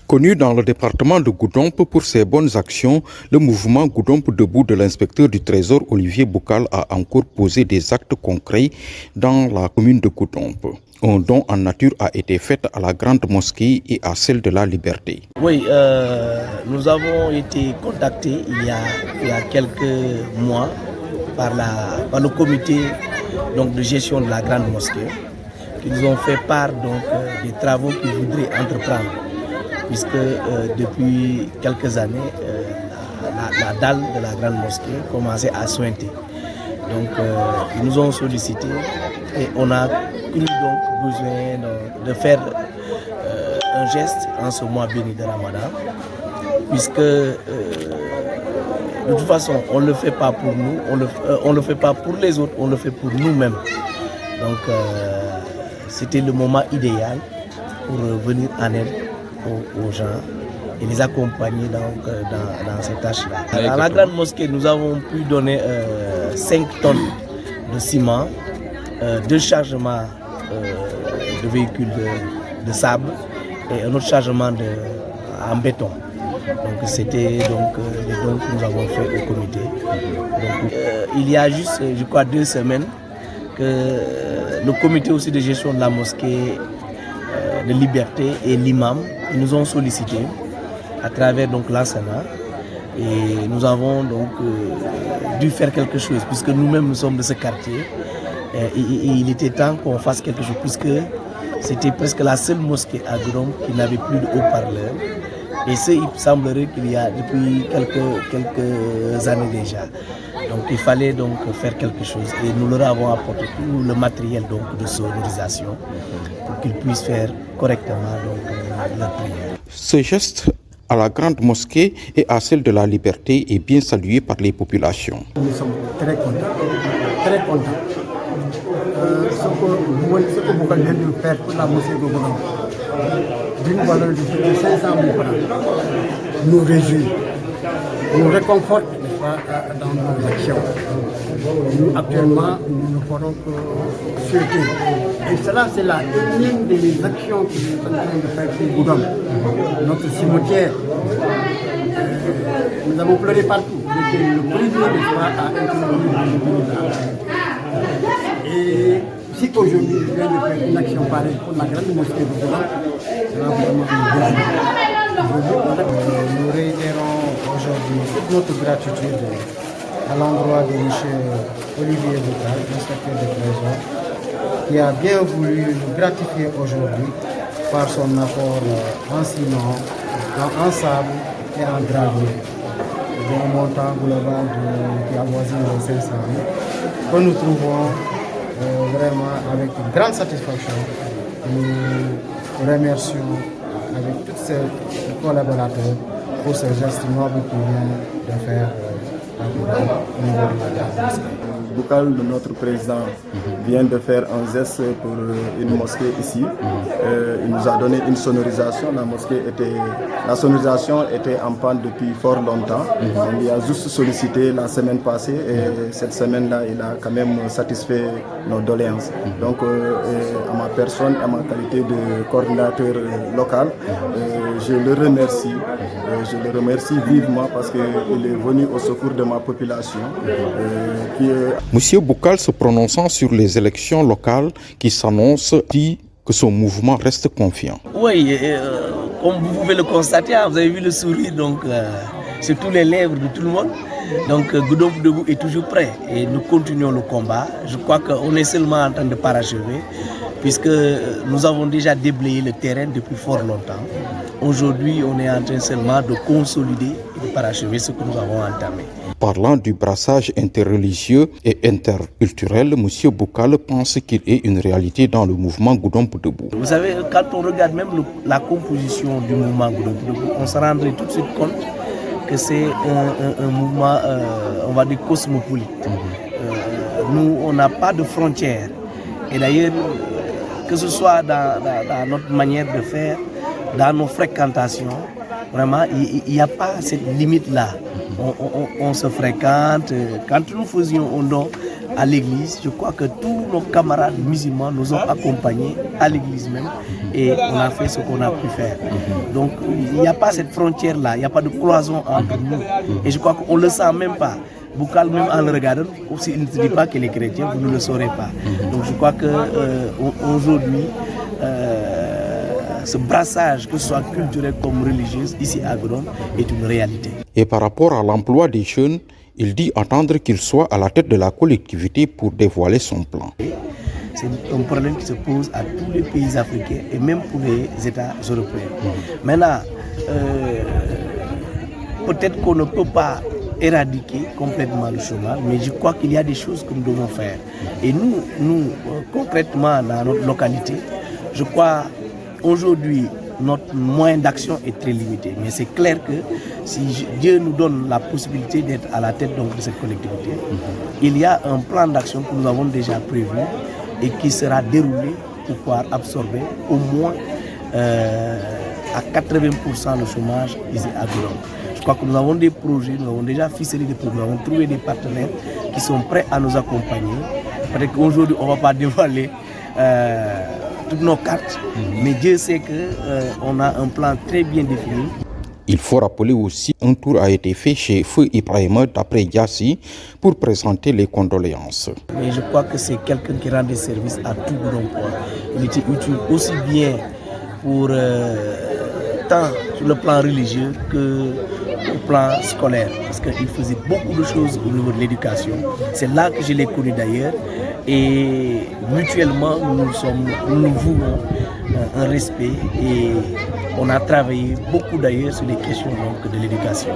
Connu dans le département de Goudomp pour ses bonnes actions, le mouvement Goudomp debout de l'inspecteur du Trésor Olivier Boukal a encore posé des actes concrets dans la commune de Goudomp. Un don en nature a été fait à la grande mosquée et à celle de la Liberté. Oui, nous avons été contactés il y a quelques mois par le comité de gestion de la grande mosquée qui nous ont fait part des travaux qu'ils voudraient entreprendre. Puisque depuis quelques années, la dalle de la grande mosquée commençait à suinter. Donc ils nous ont sollicité et on a cru donc besoin de faire un geste en ce mois béni de Ramadan, puisque de toute façon on ne le fait pas pour nous, on le fait pas pour les autres, on le fait pour nous-mêmes. Donc c'était le moment idéal pour venir en aide aux gens et les accompagner dans ces tâches-là. Dans la grande mosquée, nous avons pu donner 5 tonnes de ciment, 2 chargements de véhicules de sable et un autre chargement en béton. Donc c'était les dons que nous avons fait au comité. Donc, il y a juste, je crois, 2 semaines que le comité aussi de gestion de la mosquée de Liberté et l'imam, ils nous ont sollicité à travers l'Asana et nous avons dû faire quelque chose puisque nous-mêmes nous sommes de ce quartier et il était temps qu'on fasse quelque chose puisque c'était presque la seule mosquée à Goudomp qui n'avait plus de haut-parleurs et il semblerait qu'il y a depuis quelques années déjà. Donc il fallait faire quelque chose et nous leur avons apporté tout le matériel de sonorisation pour qu'ils puissent faire correctement leur prière. Ce geste à la grande mosquée et à celle de la Liberté est bien salué par les populations. Nous sommes très contents, très contents. Ce que vous allez nous faire pour la mosquée de Goudomp, d'une valeur de 500 000 francs, nous réjouit, nous réconforte dans nos actions. Nous, actuellement, nous ne ferons que souhaiter. Et cela, c'est la une des actions que nous sommes en train de faire pour Goudomp. Notre cimetière, nous avons pleuré partout. C'était le premier de fois à intervenir. Et si aujourd'hui, je viens de faire une action pareille pour la grande mosquée de Goudomp, c'est vraiment une bonne. Nous réitérons aujourd'hui toute notre gratitude à l'endroit de M. Olivier Boukal, inspecteur de Trésor, qui a bien voulu nous gratifier aujourd'hui par son apport en ciment, en sable et en gravure. Un montant global qui avoisine les 500 000, que nous trouvons vraiment avec une grande satisfaction. Nous remercions avec tous ces collaborateurs pour ce geste noble qu'il vient de faire au niveau de la mosquée. Boukal, notre président, vient de faire un geste pour une mosquée ici. Il nous a donné une sonorisation. La sonorisation était en panne depuis fort longtemps. Il a juste sollicité la semaine passée et cette semaine-là, il a quand même satisfait nos doléances. Donc, à ma personne, à ma qualité de coordinateur local, je le remercie. Je le remercie vivement parce qu'il est venu au secours de ma population Monsieur Boukal, se prononçant sur les élections locales qui s'annoncent, dit que son mouvement reste confiant. Oui, comme vous pouvez le constater, vous avez vu le sourire sur tous les lèvres de tout le monde. Donc Goudomp debout est toujours prêt et nous continuons le combat. Je crois qu'on est seulement en train de parachever puisque nous avons déjà déblayé le terrain depuis fort longtemps. Aujourd'hui, on est en train seulement de consolider et de parachever ce que nous avons entamé. Parlant du brassage interreligieux et interculturel, M. Boukal pense qu'il est une réalité dans le mouvement Goudomp debout. Vous savez, quand on regarde même la composition du mouvement Goudomp debout, on se rendrait tout de suite compte que c'est un mouvement, on va dire, cosmopolite. Nous, on n'a pas de frontières. Et d'ailleurs, que ce soit dans notre manière de faire, dans nos fréquentations, vraiment, il n'y a pas cette limite-là. On se fréquente. Quand nous faisions un don, à l'église. Je crois que tous nos camarades musulmans nous ont accompagnés à l'église même et on a fait ce qu'on a pu faire. Donc il n'y a pas cette frontière-là, il n'y a pas de cloison entre nous. Et je crois qu'on ne le sent même pas. Boukal, même en le regardant, aussi, il ne se dit pas qu'il est chrétien, vous ne le saurez pas. Donc je crois qu'aujourd'hui, ce brassage, que ce soit culturel comme religieux, ici à Goudon, est une réalité. Et par rapport à l'emploi des jeunes, il dit attendre qu'il soit à la tête de la collectivité pour dévoiler son plan. C'est un problème qui se pose à tous les pays africains et même pour les États européens. Maintenant, peut-être qu'on ne peut pas éradiquer complètement le chômage, mais je crois qu'il y a des choses que nous devons faire. Et nous concrètement, dans notre localité, je crois aujourd'hui, notre moyen d'action est très limité. Mais c'est clair que si Dieu nous donne la possibilité d'être à la tête donc, de cette collectivité, il y a un plan d'action que nous avons déjà prévu et qui sera déroulé pour pouvoir absorber au moins à 80% le chômage ici à Goudon. Je crois que nous avons des projets, nous avons déjà ficelé des projets, nous avons trouvé des partenaires qui sont prêts à nous accompagner. Peut-être qu'aujourd'hui, on ne va pas dévoiler toutes nos cartes, mais Dieu sait qu'on a un plan très bien défini. Il faut rappeler aussi qu'un tour a été fait chez Feu Ibrahima d'après Yassi pour présenter les condoléances. Mais je crois que c'est quelqu'un qui rend des services à tout Goudon. Il était utile aussi bien pour tant sur le plan religieux que au plan scolaire, parce qu'il faisait beaucoup de choses au niveau de l'éducation. C'est là que je l'ai connu d'ailleurs. Et mutuellement, nous nous vouons un respect et on a travaillé beaucoup d'ailleurs sur les questions donc, de l'éducation.